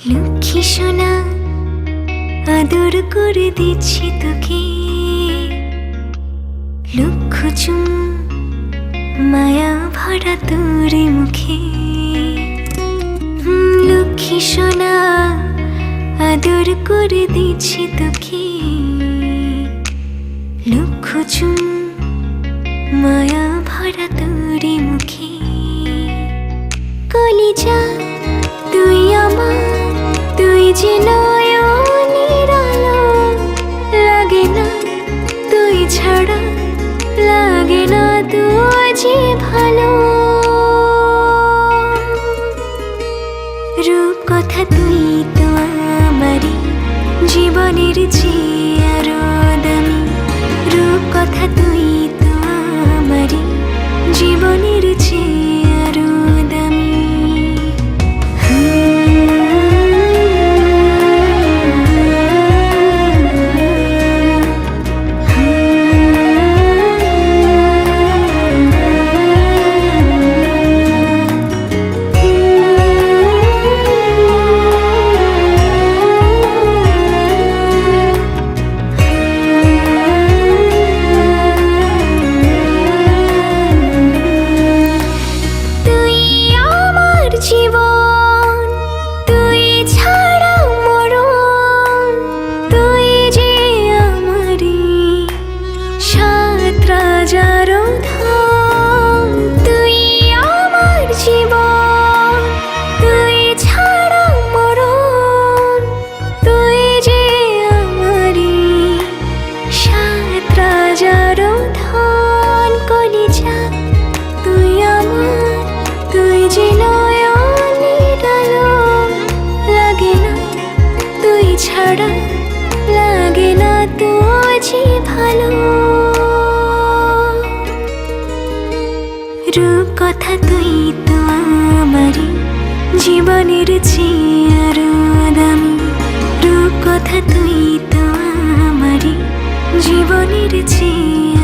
লক্ষ্মী সোনা আদর করে দিচ্ছি তোকে, লক্ষ চুম মায়া ভরা তোর মুখে। লক্ষ্মী সোনা আদর করে দিচ্ছি তোকে, লক্ষ চুম মায়া ভরা তোর মুখে। কলিজা তুই আমার, তুই যে নয়নের আলো, লাগে না তুই ছাড়া, লাগে না তুই যে ভালো। রূপ কথা তুই তো আমারই জীবনের চেয়ে আরো দামি, রূপ কথা তুই তো আমারই জীবনের চেয়ে আরো দামি। ছাড়া লাগে না তুই যে ভালো। রূপ কথা তুই তো আমারই জীবনের চেয়ে আরো দামি, রূপ কথা তুই তো আমারই জীবনের চেয়ে